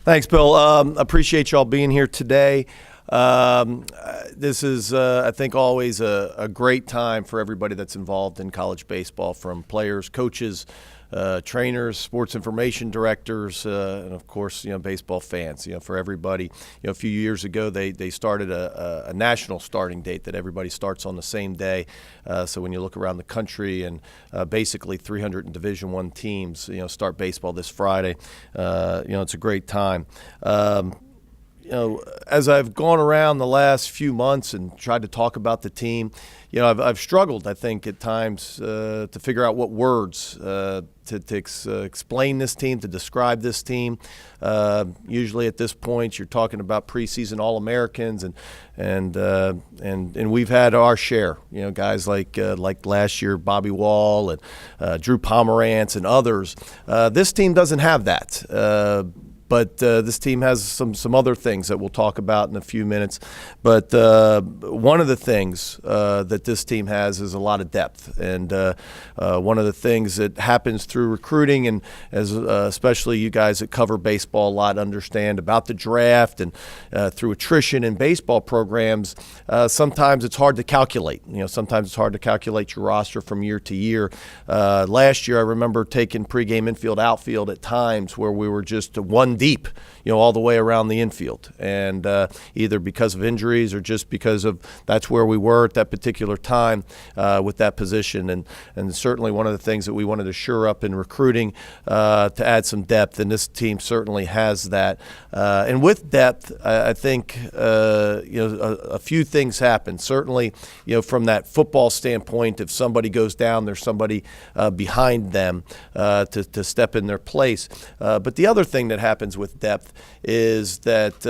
Thanks, Bill. Appreciate y'all being here today. This is, I think, always a great time for everybody that's involved in college baseball, from players, coaches, trainers, sports information directors, and of course, baseball fans. For everybody, a few years ago they started a national starting date that everybody starts on the same day. So when you look around the country, and basically 300 Division I teams, start baseball this Friday. It's a great time. As I've gone around the last few months and tried to talk about the team, I've struggled, I think, at times to figure out what words to explain this team, to describe this team. Usually at this point, you're talking about preseason All-Americans, and we've had our share. Guys like last year, Bobby Wall and Drew Pomerantz and others. This team doesn't have that. But this team has some other things that we'll talk about in a few minutes. But one of the things that this team has is a lot of depth. And one of the things that happens through recruiting, and as especially you guys that cover baseball a lot understand about the draft, and through attrition in baseball programs, sometimes it's hard to calculate. Sometimes it's hard to calculate your roster from year to year. Last year, I remember taking pregame infield, outfield at times where we were just one deep, all the way around the infield, and either because of injuries or just because of that's where we were at that particular time with that position, and certainly one of the things that we wanted to shore up in recruiting to add some depth, and this team certainly has that. And with depth, I think a few things happen. Certainly, from that football standpoint, if somebody goes down, there's somebody behind them to step in their place. But the other thing that happens with depth is that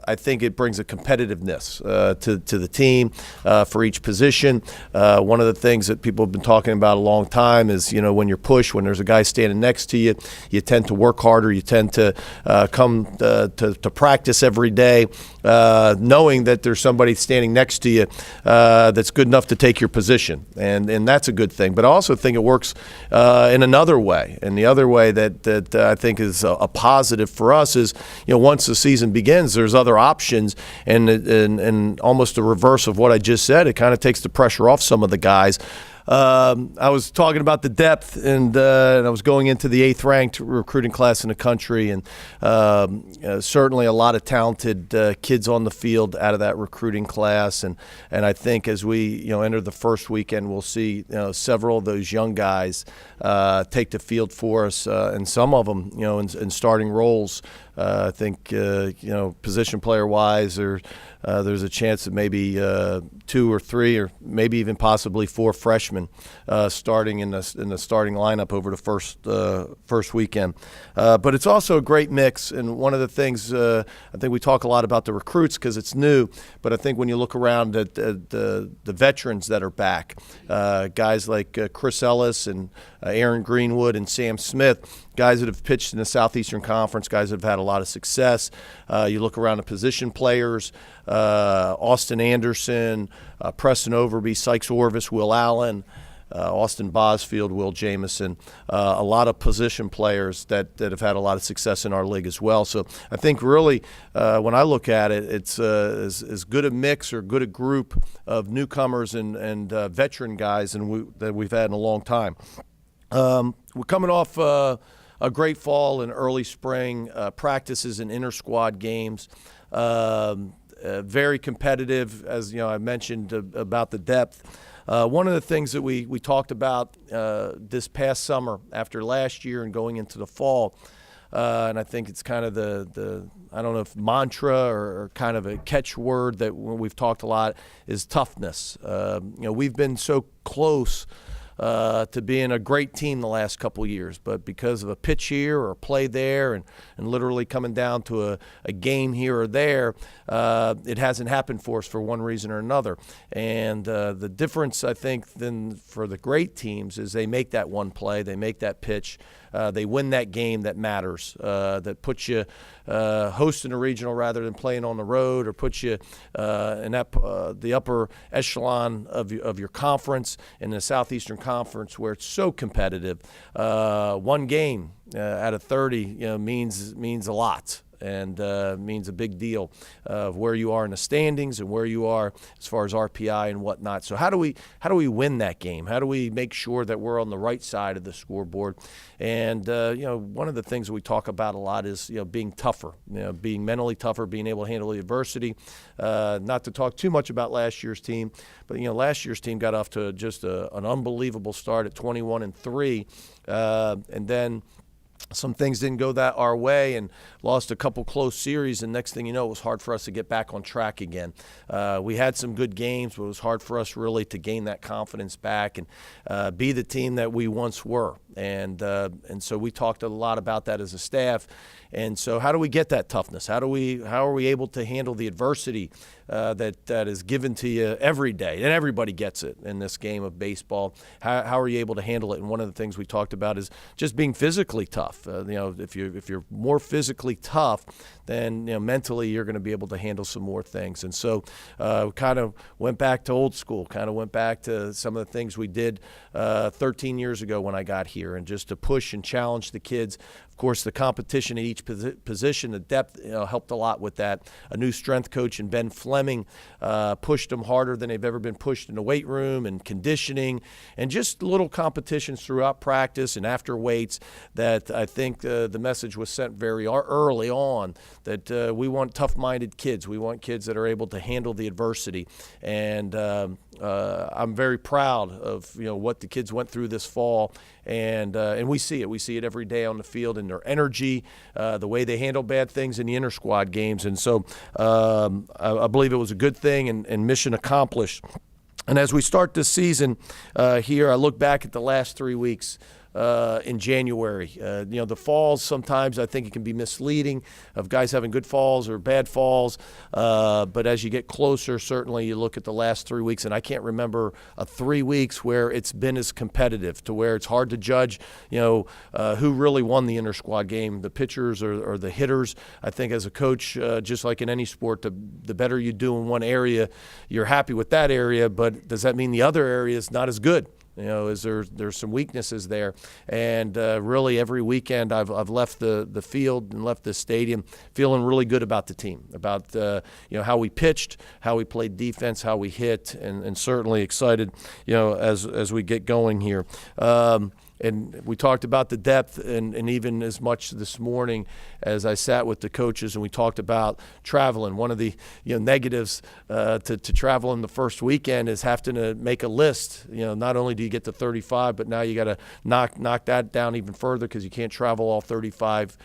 I think it brings a competitiveness to the team for each position. One of the things that people have been talking about a long time is, when you're pushed, when there's a guy standing next to you, you tend to work harder. You tend to come to practice every day knowing that there's somebody standing next to you that's good enough to take your position. And that's a good thing. But I also think it works in another way. And the other way that I think is a positive for us is, once the season begins, there's other options, and almost the reverse of what I just said. It kind of takes the pressure off some of the guys. I was talking about the depth, and I was going into the 8th ranked recruiting class in the country, and certainly a lot of talented kids on the field out of that recruiting class. And I think as we enter the first weekend, we'll see several of those young guys take the field for us, and some of them in starting roles. I think position player wise, there's a chance that maybe 2 or 3 or maybe even possibly 4 freshmen starting in the starting lineup over the first weekend. But it's also a great mix, and one of the things I think we talk a lot about the recruits because it's new. But I think when you look around at the veterans that are back, guys like Chris Ellis and Aaron Greenwood and Sam Smith, guys that have pitched in the Southeastern Conference, guys that have had a lot of success. You look around the position players, Austin Anderson, Preston Overby, Sykes Orvis, Will Allen, Austin Bosfield, Will Jamison, a lot of position players that have had a lot of success in our league as well. So I think really when I look at it, it's as good a mix or good a group of newcomers and veteran guys that we've had in a long time. We're coming off a great fall and early spring practices and inter-squad games. Very competitive, as I mentioned about the depth. One of the things that we talked about this past summer after last year and going into the fall, and I think it's kind of the I don't know if mantra or kind of a catchword that we've talked a lot, is toughness. We've been so close to being a great team the last couple of years, but because of a pitch here or a play there and literally coming down to a game here or there, it hasn't happened for us for one reason or another. And the difference, I think, then for the great teams is they make that one play, they make that pitch, they win that game that matters, that puts you hosting a regional rather than playing on the road, or puts you in the upper echelon of your conference in the Southeastern Conference, where it's so competitive. One game out of 30 means a lot. and means a big deal of where you are in the standings and where you are as far as RPI and whatnot. So how do we win that game? How do we make sure that we're on the right side of the scoreboard? And one of the things that we talk about a lot is being tougher, being mentally tougher, being able to handle the adversity. Not to talk too much about last year's team, but last year's team got off to just an unbelievable start at 21-3, and then some things didn't go that our way and lost a couple close series, and next thing you know, it was hard for us to get back on track again. We had some good games, but it was hard for us really to gain that confidence back and be the team that we once were. And so we talked a lot about that as a staff. And so how do we get that toughness? How are we able to handle the adversity that is given to you every day? And everybody gets it in this game of baseball. How are you able to handle it? And one of the things we talked about is just being physically tough. If you're more physically tough, then mentally you're going to be able to handle some more things. And so we kind of went back to old school, kind of went back to some of the things we did 13 years ago when I got here, and just to push and challenge the kids. Of course, the competition at each position, the depth helped a lot with that. A new strength coach in Ben Fleming pushed them harder than they've ever been pushed in the weight room and conditioning, and just little competitions throughout practice and after weights that I think the message was sent very early on that we want tough-minded kids. We want kids that are able to handle the adversity. And I'm very proud of what the kids went through this fall, and we see it. We see it every day on the field in their energy, the way they handle bad things in the inter-squad games. And so I believe it was a good thing and mission accomplished. And as we start this season here, I look back at the last 3 weeks. In January. The falls, sometimes I think it can be misleading of guys having good falls or bad falls. But as you get closer, certainly you look at the last 3 weeks, and I can't remember 3 weeks where it's been as competitive to where it's hard to judge, who really won the inter-squad game, the pitchers or the hitters. I think as a coach, just like in any sport, the better you do in one area, you're happy with that area, but does that mean the other area is not as good? Is there's some weaknesses there, and really every weekend I've left the field and left the stadium feeling really good about the team, about how we pitched, how we played defense, how we hit, and certainly excited as we get going here. And we talked about the depth, and even as much this morning as I sat with the coaches and we talked about traveling. One of the negatives to traveling the first weekend is having to make a list. Not only do you get to 35, but now you got to knock that down even further because you can't travel all 35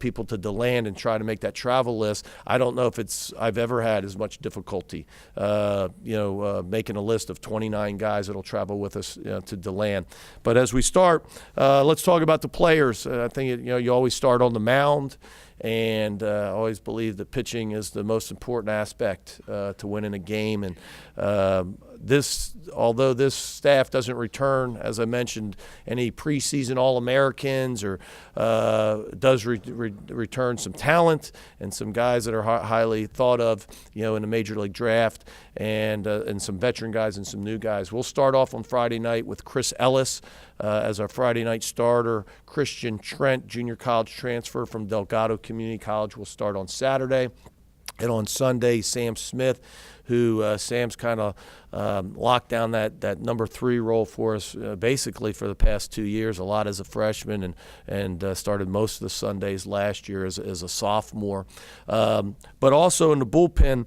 people to DeLand and try to make that travel list. I don't know if I've ever had as much difficulty making a list of 29 guys that'll travel with us to DeLand. But as we start, let's talk about the players. I think you always start on the mound, and I always believe that pitching is the most important aspect to winning a game. And although this staff doesn't return, as I mentioned, any preseason All-Americans or does return some talent and some guys that are highly thought of, in the major league draft, and some veteran guys and some new guys. We'll start off on Friday night with Chris Ellis as our Friday night starter. Christian Trent, junior college transfer from Delgado Community College, will start on Saturday. And on Sunday, Sam Smith, who Sam's kind of locked down that number 3 role for us basically for the past 2 years, a lot as a freshman, and started most of the Sundays last year as a sophomore. But also in the bullpen,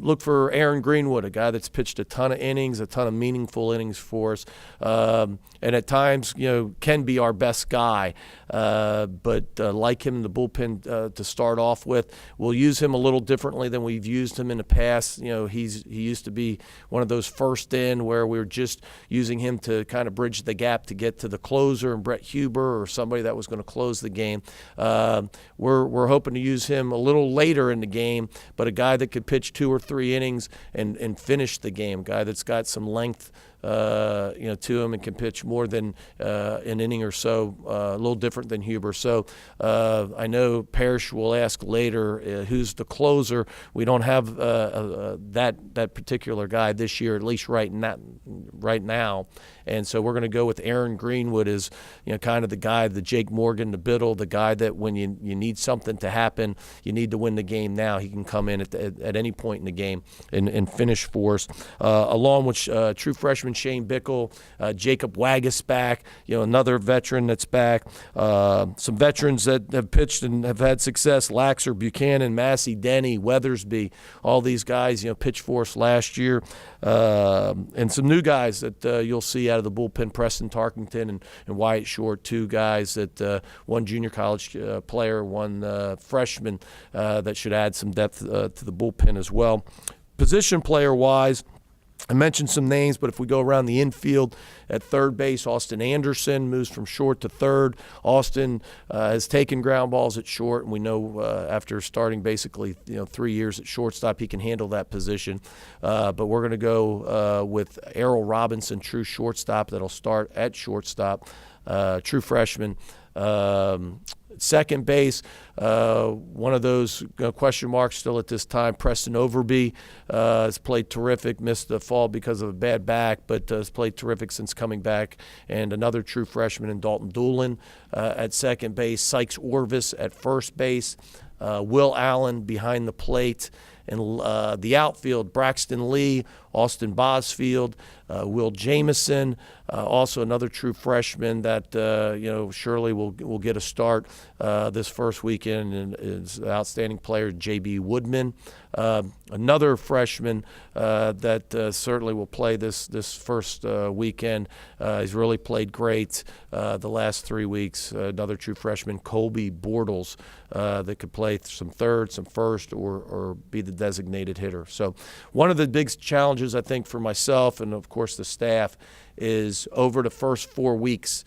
look for Aaron Greenwood, a guy that's pitched a ton of innings, a ton of meaningful innings for us, and at times can be our best guy. But like him in the bullpen to start off with, we'll use him a little differently than we've used him in the past. He used to be one of those first in where we were just using him to kind of bridge the gap to get to the closer and Brett Huber or somebody that was going to close the game. We're hoping to use him a little later in the game, but a guy that could pitch 2 or 3 innings and finish the game, a guy that's got some length to him and can pitch more than an inning or so, a little different than Huber. So I know Parrish will ask later who's the closer. We don't have that particular guy this year, at least right now. And so we're going to go with Aaron Greenwood as kind of the guy, the Jake Morgan, the Biddle, the guy that when you need something to happen, you need to win the game now. He can come in at any point in the game and finish for us. Along with true freshman Shane Bickle, Jacob Wagas back, another veteran that's back. Some veterans that have pitched and have had success: Laxer, Buchanan, Massey, Denny, Weathersby. All these guys, pitched for us last year. And some new guys that you'll see out of the bullpen: Preston Tarkington and Wyatt Short, two guys that one junior college player, one freshman that should add some depth to the bullpen as well. Position player-wise, I mentioned some names, but if we go around the infield, at third base, Austin Anderson moves from short to third. Austin has taken ground balls at short, and we know after starting basically 3 years at shortstop, he can handle that position. But we're going to go with Errol Robinson, true shortstop, that'll start at shortstop, true freshman. Second base, one of those question marks still at this time, Preston Overby has played terrific, missed the fall because of a bad back, but has played terrific since coming back. And another true freshman in Dalton Doolin at second base, Sykes Orvis at first base, Will Allen behind the plate. And the outfield, Braxton Lee, Austin Bosfield, Will Jamison, also another true freshman that surely will get a start this first weekend, and is an outstanding player, J.B. Woodman. Another freshman that certainly will play this first weekend. He's really played great the last 3 weeks. Another true freshman, Colby Bortles, that could play some third, some first, or be the designated hitter. So one of the big challenges, I think, for myself and, of course, the staff is over the first 4 weeks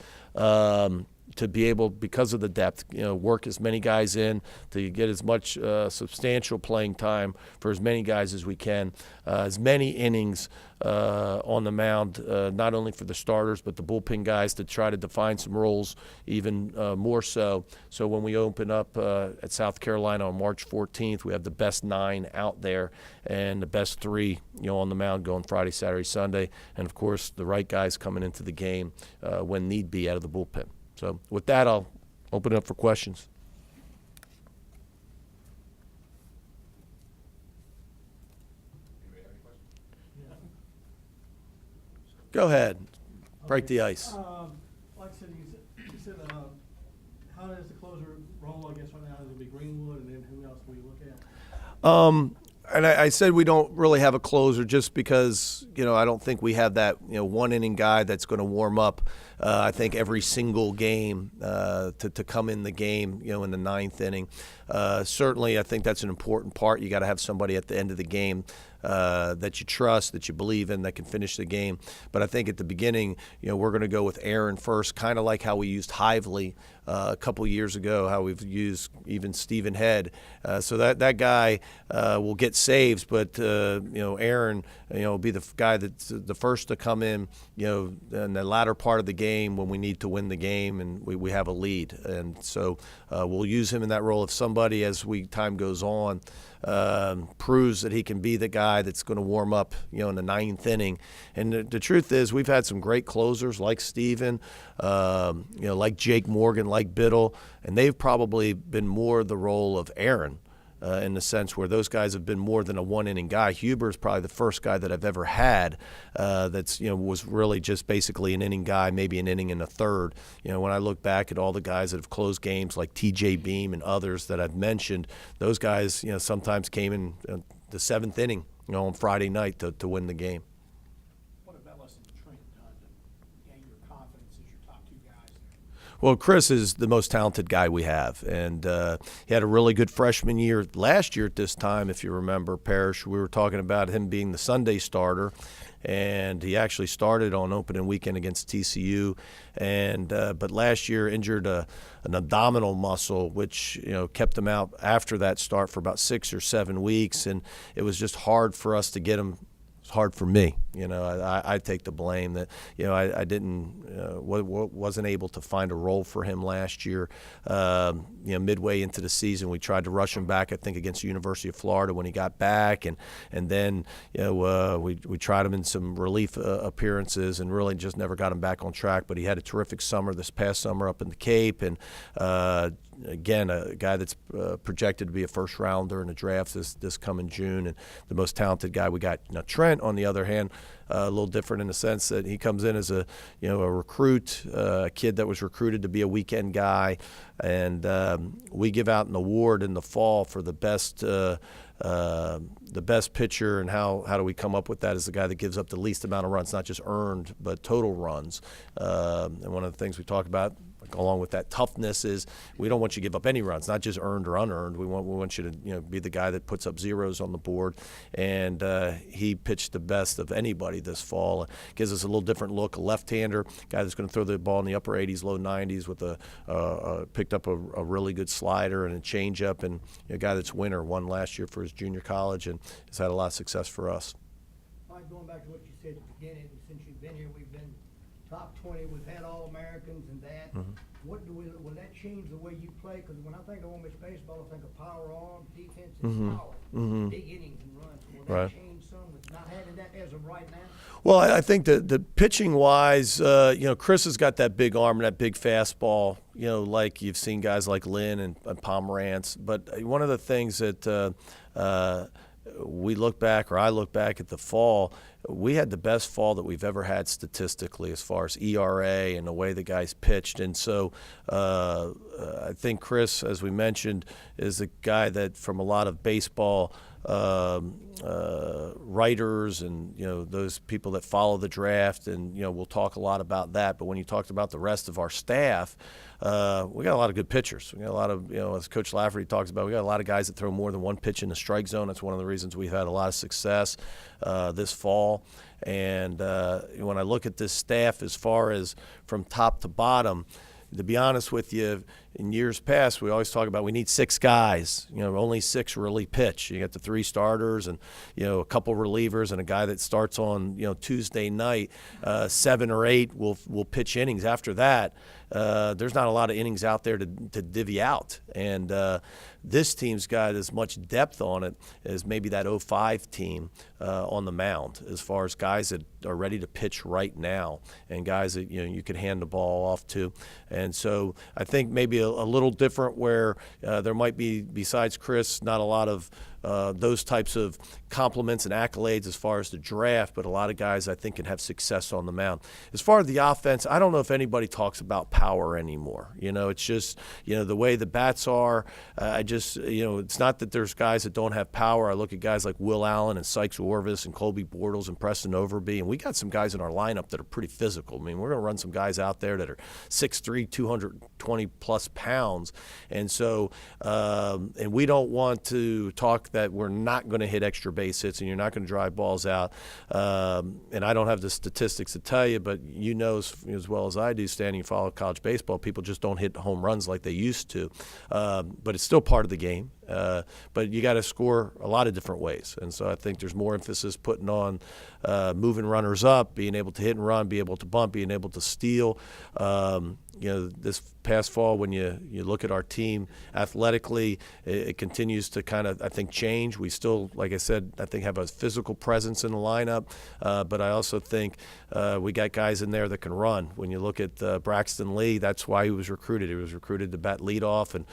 to be able, because of the depth, work as many guys in to get as much substantial playing time for as many guys as we can, as many innings on the mound, not only for the starters but the bullpen guys, to try to define some roles even more so. So when we open up at South Carolina on March 14th, we have the best 9 out there and the best 3 on the mound going Friday, Saturday, Sunday, and of course the right guys coming into the game when need be out of the bullpen. So with that, I'll open it up for questions. Go ahead. Break the ice. Like I said, you said how does the closer roll, I guess, right now? It'll be Greenwood, and then who else will you look at? And I said we don't really have a closer just because, I don't think we have that, one inning guy that's going to warm up, I think, every single game to come in the game, in the 9th inning. Certainly, I think that's an important part. You got to have somebody at the end of the game that you trust, that you believe in, that can finish the game. But I think at the beginning, we're going to go with Aaron first, kind of like how we used Hively a couple years ago, how we've used even Stephen Head. So that guy will get saves, but Aaron, will be the guy that's the first to come in, in the latter part of the game when we need to win the game and we have a lead. And so we'll use him in that role. If somebody, as time goes on, proves that he can be the guy that's going to warm up, in the 9th inning. And the truth is, we've had some great closers like Steven, like Jake Morgan, like Biddle, and they've probably been more the role of Aaron. In the sense where those guys have been more than a one-inning guy. Huber is probably the first guy that I've ever had that's was really just basically an inning guy, maybe an inning and a third. When I look back at all the guys that have closed games like T.J. Beam and others that I've mentioned, those guys sometimes came in the 7th inning on Friday night to win the game. Well, Chris is the most talented guy we have, and he had a really good freshman year. Last year at this time, if you remember, Parrish, we were talking about him being the Sunday starter, and he actually started on opening weekend against TCU, and but last year injured an abdominal muscle, which kept him out after that start for about 6 or 7 weeks, and it was just hard for us to get him. It was hard for me I take the blame that I didn't wasn't able to find a role for him last year. Midway into the season, we tried to rush him back. I think against the University of Florida when he got back, and then we tried him in some relief appearances and really just never got him back on track. But he had a terrific summer this past summer up in the Cape, and again, a guy that's projected to be a first rounder in the draft this coming June, and the most talented guy we got. Now Trent, on the other hand, a little different in the sense that he comes in as a recruit, a kid that was recruited to be a weekend guy, and we give out an award in the fall for the best pitcher. And how do we come up with that? Is the guy that gives up the least amount of runs, not just earned but total runs. And one of the things we talk about, along with that toughness, is we don't want you to give up any runs, not just earned or unearned. We want you to be the guy that puts up zeros on the board. And he pitched the best of anybody this fall. Gives us a little different look. A left-hander, guy that's going to throw the ball in the upper 80s, low 90s with picked up a really good slider and a changeup, and a guy that's won last year for his junior college and has had a lot of success for us. Mike, going back to what you said at the beginning, since you've been here, we've been top 20, we've had All-Americans and that. Mm-hmm. Will that change the way you play? Because when I think of Ole Miss baseball, I think of power on, defense, Mm-hmm. and power, Mm-hmm. big innings and runs. Will Right. that change some with not having that as of right now? Well, I think that the pitching-wise, Chris has got that big arm and that big fastball, like you've seen guys like Lynn and Pomerantz. But one of the things that we look back, or I look back at the fall, we had the best fall that we've ever had statistically as far as ERA and the way the guys pitched. And so I think Chris, as we mentioned, is a guy that from a lot of baseball writers and those people that follow the draft, and we'll talk a lot about that. But when you talked about the rest of our staff, we got a lot of good pitchers. We got a lot of, as Coach Lafferty talks about, we got a lot of guys that throw more than one pitch in the strike zone. That's one of the reasons we've had a lot of success this fall. And when I look at this staff, as far as from top to bottom, to be honest with you, in years past, we always talk about we need 6 guys. Only 6 really pitch. You got the 3 starters and a couple relievers and a guy that starts on Tuesday night. 7 or 8 will pitch innings. After that, there's not a lot of innings out there to divvy out. And this team's got as much depth on it as maybe that 05 team on the mound, as far as guys that are ready to pitch right now and guys that you could hand the ball off to. And so I think maybe a little different where there might be, besides Chris, not a lot of those types of compliments and accolades as far as the draft, but a lot of guys I think can have success on the mound. As far as the offense, I don't know if anybody talks about power anymore. It's just, the way the bats are, it's not that there's guys that don't have power. I look at guys like Will Allen and Sykes Orvis and Colby Bortles and Preston Overby, and we got some guys in our lineup that are pretty physical. I mean, we're going to run some guys out there that are 6'3", 220 plus pounds. And so, and we don't want to talk that we're not going to hit extra base hits and you're not going to drive balls out. And I don't have the statistics to tell you, but as well as I do, standing and follow college baseball, people just don't hit home runs like they used to. But it's still part of the game. But you got to score a lot of different ways. And so I think there's more emphasis putting on moving runners up, being able to hit and run, being able to bunt, being able to steal. This past fall, when you look at our team athletically, it continues to kind of, I think, change. We still, like I said, I think have a physical presence in the lineup, but I also think we got guys in there that can run. When you look at Braxton Lee, that's why he was recruited. He was recruited to bat leadoff and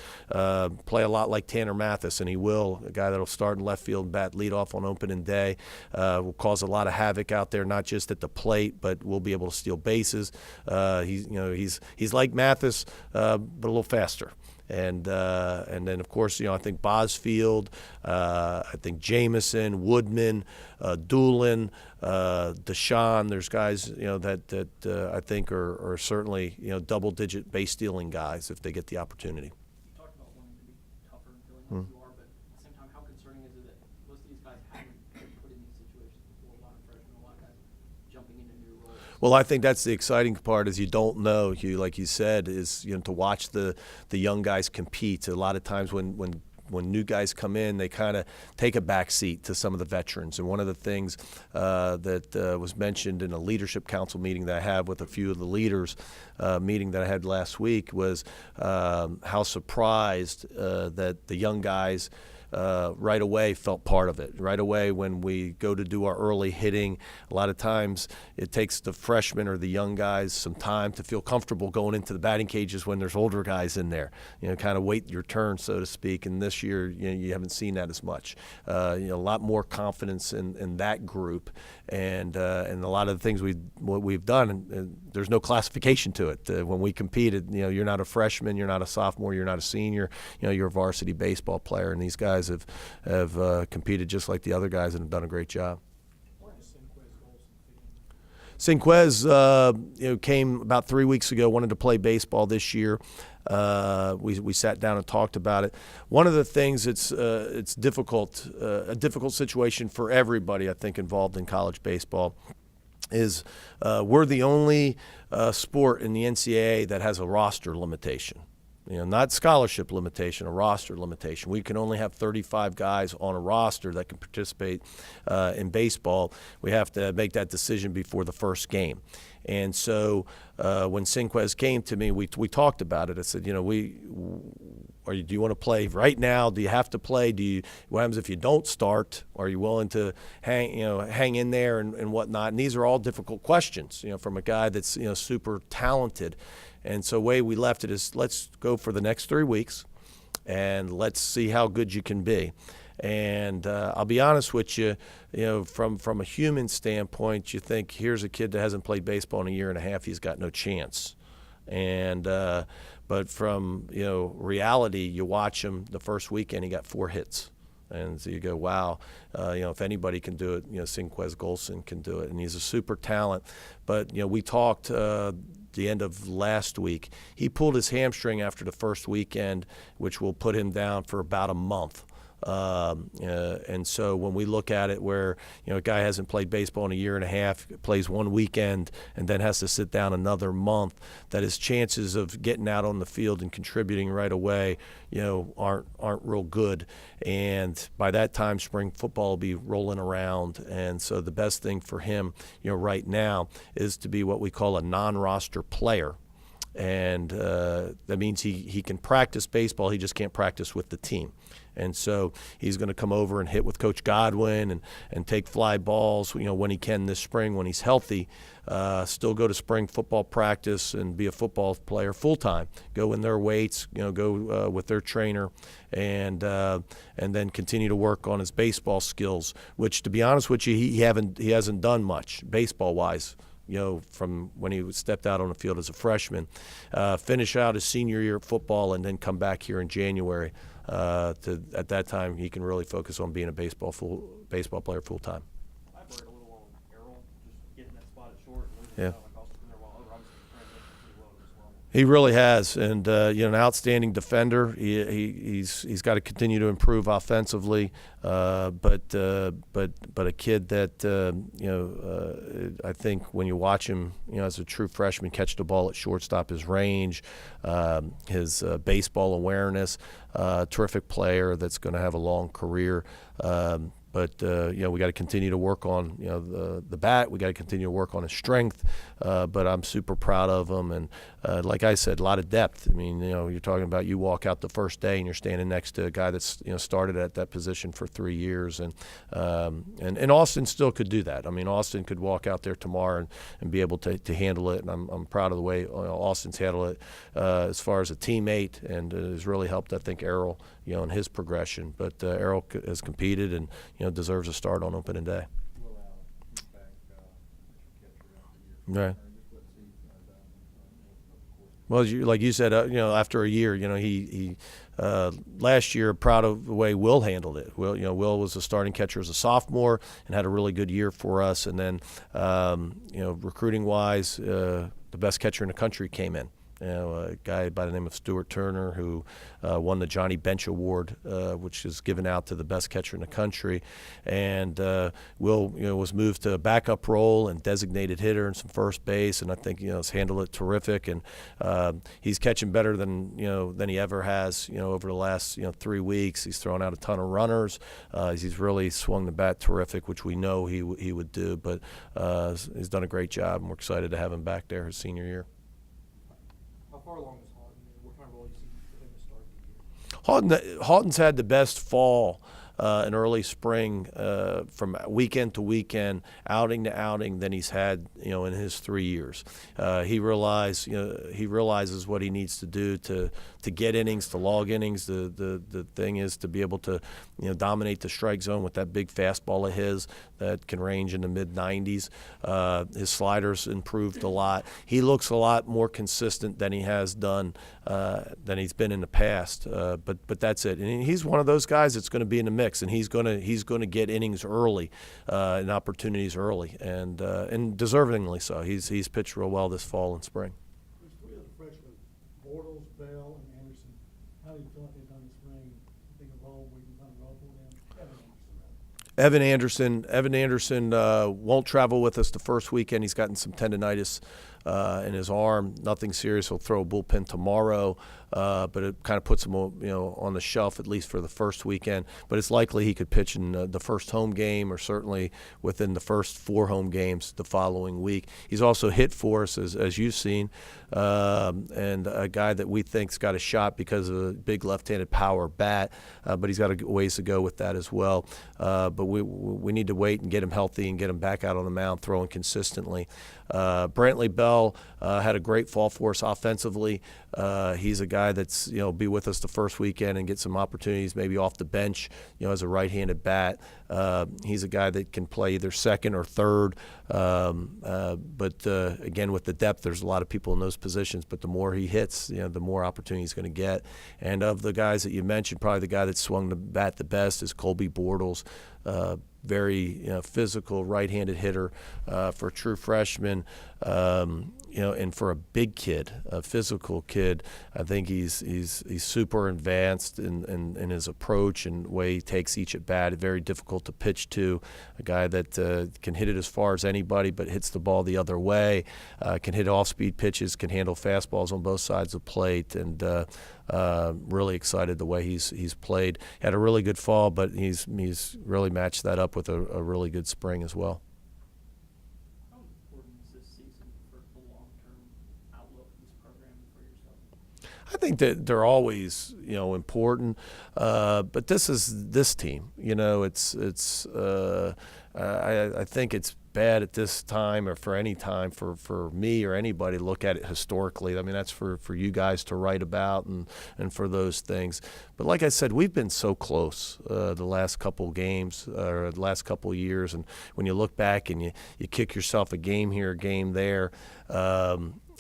play a lot like Tanner Mathis, and he will, a guy that will start in left field and bat leadoff on opening day, will cause a lot of havoc out there, not just at the plate, but will be able to steal bases. He's like Mathis, but a little faster. And then, of course, I think Bosfield, I think Jameson, Woodman, Doolin, Deshaun. There's guys, that I think are certainly, double-digit base stealing guys if they get the opportunity. You talked about wanting to be tougher and feeling like you are, but at the same time, how concerning is it that most of these guys haven't been put in these situations before? A lot of freshmen, a lot of guys jumping into new roles. Well, I think that's the exciting part, is you don't know, like you said, is to watch the young guys compete. A lot of times when when new guys come in, they kind of take a back seat to some of the veterans. And one of the things that was mentioned in a leadership council meeting that I had with a few of the leaders, meeting that I had last week, was how surprised that the young guys right away felt part of it. Right away when we go to do our early hitting, a lot of times it takes the freshmen or the young guys some time to feel comfortable going into the batting cages when there's older guys in there. Kind of wait your turn, so to speak. And this year, you haven't seen that as much. A lot more confidence in that group, and a lot of the things we've done. And there's no classification to it. When we competed, you're not a freshman, you're not a sophomore, you're not a senior. You're a varsity baseball player, and these guys have competed just like the other guys and have done a great job. Sinquez came about 3 weeks ago, wanted to play baseball this year. We sat down and talked about it. One of the things it's difficult, a difficult situation for everybody, I think, involved in college baseball, is we're the only sport in the NCAA that has a roster limitation. Not scholarship limitation, a roster limitation. We can only have 35 guys on a roster that can participate in baseball. We have to make that decision before the first game. And so when Sinquez came to me, we talked about it. I said, do you want to play right now? Do you have to play? What happens if you don't start? Are you willing to hang in there and whatnot? And these are all difficult questions, from a guy that's super talented. And so the way we left it is, let's go for the next 3 weeks, and let's see how good you can be. And I'll be honest with you, from a human standpoint, you think, here's a kid that hasn't played baseball in a year and a half, he's got no chance. And but from reality, you watch him the first weekend, he got 4 hits. And so you go, wow, if anybody can do it, Sinquez Golson can do it. And he's a super talent. But, we talked the end of last week. He pulled his hamstring after the first weekend, which will put him down for about a month. And so when we look at it where, a guy hasn't played baseball in a year and a half, plays one weekend, and then has to sit down another month, that his chances of getting out on the field and contributing right away, aren't real good. And by that time, spring football will be rolling around. And so the best thing for him, right now is to be what we call a non-roster player. And that means he can practice baseball, he just can't practice with the team. And so he's going to come over and hit with Coach Godwin and take fly balls, when he can this spring, when he's healthy. Still go to spring football practice and be a football player full-time. Go in their weights, go with their trainer, and then continue to work on his baseball skills, which, to be honest with you, he hasn't done much baseball-wise. From when he stepped out on the field as a freshman, finish out his senior year of football, and then come back here in January. At that time, he can really focus on being a baseball player full time. I worried a little on Errol, just getting that spot at short. Yeah. He He really has, and an outstanding defender. He's got to continue to improve offensively, but a kid that I think when you watch him, as a true freshman, catch the ball at shortstop, his range, his baseball awareness, terrific player that's going to have a long career. But we got to continue to work on the bat. We got to continue to work on his strength. But I'm super proud of him, and like I said, a lot of depth. I mean, you're talking about, you walk out the first day and you're standing next to a guy that's started at that position for 3 years, and Austin still could do that. I mean, Austin could walk out there tomorrow and be able to handle it. And I'm proud of the way Austin's handled it as far as a teammate, and has really helped, I think, Errol in his progression. But Errol has competed and deserves a start on opening day. Right. Well, like you said, after a year, he last year, proud of the way Will handled it. Will was a starting catcher as a sophomore and had a really good year for us. And then, recruiting wise, the best catcher in the country came in. A guy by the name of Stuart Turner who won the Johnny Bench Award, which is given out to the best catcher in the country, and Will was moved to a backup role and designated hitter and some first base, and I think has handled it terrific, and he's catching better than he ever has over the last 3 weeks. He's thrown out a ton of runners. He's really swung the bat terrific, which we know he would do, but he's done a great job, and we're excited to have him back there his senior year. How far along is Houghton, and what kind of role do you see for him to start the year? Houghton's had the best fall and early spring from weekend to weekend, outing to outing than he's had in his 3 years. He realizes what he needs to do to get innings, to log innings. The thing is to be able to dominate the strike zone with that big fastball of his that can range in the mid-90s. His sliders improved a lot. He looks a lot more consistent than he has done than he's been in the past. But that's it. And he's one of those guys that's going to be in the mix, and he's going to get innings early and opportunities early, and deservingly so. He's pitched real well this fall and spring. There's 3 other freshmen, Bortles, Bell, and Anderson. How do you feel like they've done this spring? Think of all we can kind of roll for them. Evan Anderson won't travel with us the first weekend. He's gotten some tendonitis in his arm. Nothing serious. He'll throw a bullpen tomorrow, but it kind of puts him on the shelf at least for the first weekend. But it's likely he could pitch in the first home game, or certainly within the first 4 home games the following week. He's also hit for us, as you've seen, and a guy that we think's got a shot because of a big left-handed power bat, but he's got a ways to go with that as well. But we need to wait and get him healthy and get him back out on the mound throwing consistently. Brantley Bell had a great fall for us offensively. He's a guy that's be with us the first weekend and get some opportunities maybe off the bench as a right-handed bat. He's a guy that can play either second or third, but again, with the depth, there's a lot of people in those positions, but the more he hits, the more opportunity he's going to get. And of the guys that you mentioned, probably the guy that swung the bat the best is Colby Bortles. Very physical right-handed hitter for a true freshman, and for a big kid, a physical kid. I think he's super advanced in his approach and way he takes each at bat. Very difficult to pitch to. A guy that can hit it as far as anybody, but hits the ball the other way. Can hit off-speed pitches. Can handle fastballs on both sides of the plate, and really excited the way he's played. Had a really good fall, but he's really matched that up with a really good spring as well. How important is this season for the long-term outlook of this program for yourself? I think that they're always, important, but this is this team. I think it's bad at this time, or for any time, for me or anybody to look at it historically. I mean, that's for you guys to write about and for those things. But like I said, we've been so close the last couple games, or the last couple years, and when you look back and you kick yourself a game here, a game there,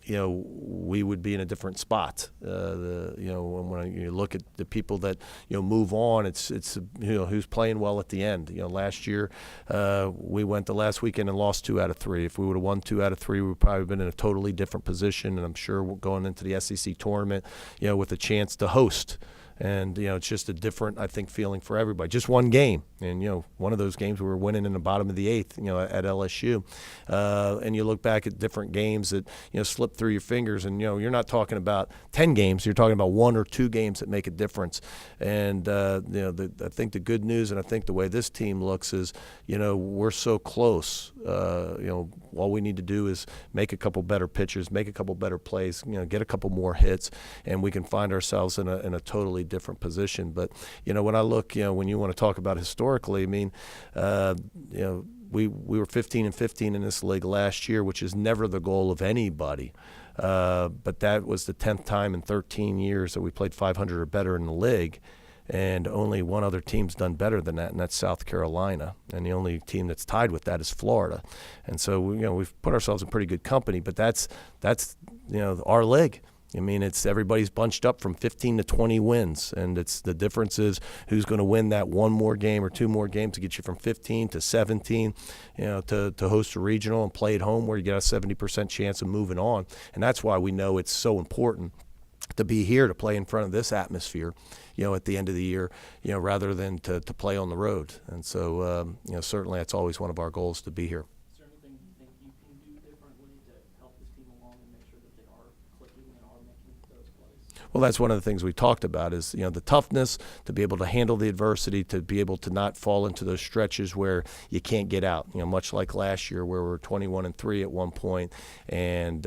we would be in a different spot. When you look at the people that move on, it's who's playing well at the end. Last year we went the last weekend and lost 2 out of 3. If we would have won 2 out of 3, we would probably have been in a totally different position. And I'm sure we're going into the SEC tournament, with a chance to host. And, it's just a different, I think, feeling for everybody. Just one game. And, one of those games we were winning in the bottom of the 8th, at LSU. And you look back at different games that, slip through your fingers. And, you're not talking about 10 games. You're talking about 1 or 2 games that make a difference. And, I think the good news, and I think the way this team looks is, we're so close. All we need to do is make a couple better pitches, make a couple better plays, get a couple more hits, and we can find ourselves in a totally different position. But when I look, when you want to talk about historically, I mean, we were 15-15 in this league last year, which is never the goal of anybody. But that was the 10th time in 13 years that we played 500 or better in the league. And only one other team's done better than that, and that's South Carolina. And the only team that's tied with that is Florida. And so we've put ourselves in pretty good company. But that's our league. I mean, it's everybody's bunched up from 15 to 20 wins, and it's the difference is who's going to win that one more game or two more games to get you from 15 to 17, to host a regional and play at home where you get a 70% chance of moving on. And that's why we know it's so important to be here to play in front of this atmosphere, at the end of the year, rather than to play on the road. And so, certainly that's always one of our goals to be here. Is there anything you think you can do differently to help this team along and make sure that they are clicking and are making those plays? Well, that's one of the things we talked about is, the toughness to be able to handle the adversity, to be able to not fall into those stretches where you can't get out, much like last year where we were 21-3 at one point and,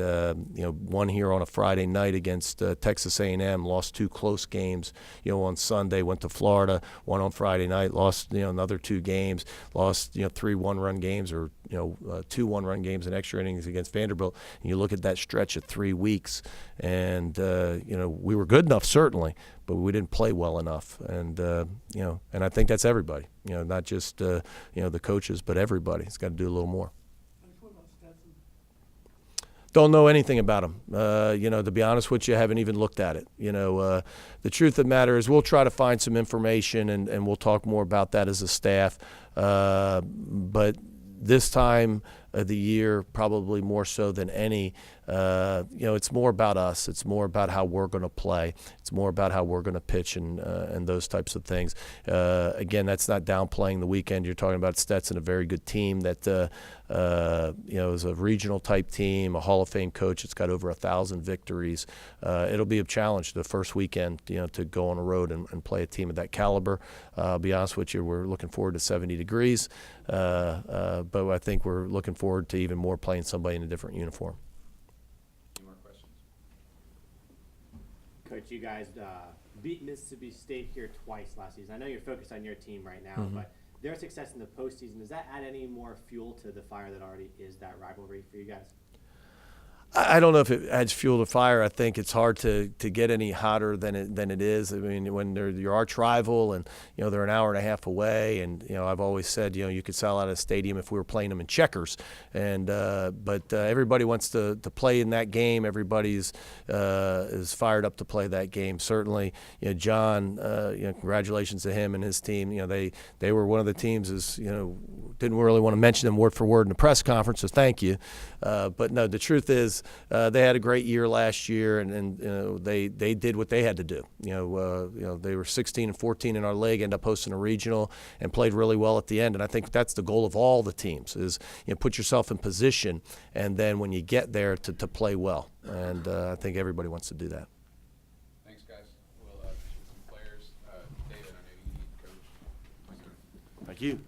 won here on a Friday night against Texas A&M, lost two close games, on Sunday, went to Florida, won on Friday night, lost, another two games, lost, 3 one-run games or, 2 one-run games in extra innings against Vanderbilt. And you look at that stretch of 3 weeks and, we were good enough, certainly, but we didn't play well enough. And, and I think that's everybody, not just, the coaches, but everybody. It's got to do a little more. What about Stetson? Don't know anything about him. To be honest with you, I haven't even looked at it. The truth of the matter is we'll try to find some information and we'll talk more about that as a staff. But this time of the year, probably more so than any, it's more about us. It's more about how we're going to play. It's more about how we're going to pitch and those types of things. Again, that's not downplaying the weekend. You're talking about Stetson, a very good team that, is a regional type team, a Hall of Fame coach. It's got over 1,000 victories. It'll be a challenge the first weekend, to go on a road and play a team of that caliber. I'll be honest with you, we're looking forward to 70 degrees, but I think we're looking forward to even more playing somebody in a different uniform. Any more questions? Coach, you guys beat Mississippi State here twice last season. I know you're focused on your team right now, but their success in the postseason, does that add any more fuel to the fire that already is that rivalry for you guys? I don't know if it adds fuel to fire. I think it's hard to get any hotter than it is. I mean, when they're your arch rival and, they're an hour and a half away and, I've always said, you could sell out a stadium if we were playing them in checkers. And but everybody wants to play in that game. Everybody's is fired up to play that game. Certainly, John, congratulations to him and his team. They were one of the teams didn't really want to mention them word for word in the press conference, so thank you. But no, the truth is they had a great year last year, and they did what they had to do. They were 16-14 in our league, ended up hosting a regional, and played really well at the end. And I think that's the goal of all the teams is put yourself in position, and then when you get there to play well. And I think everybody wants to do that. Thanks, guys. We'll shoot some players. David, I know you need coach. Thank you.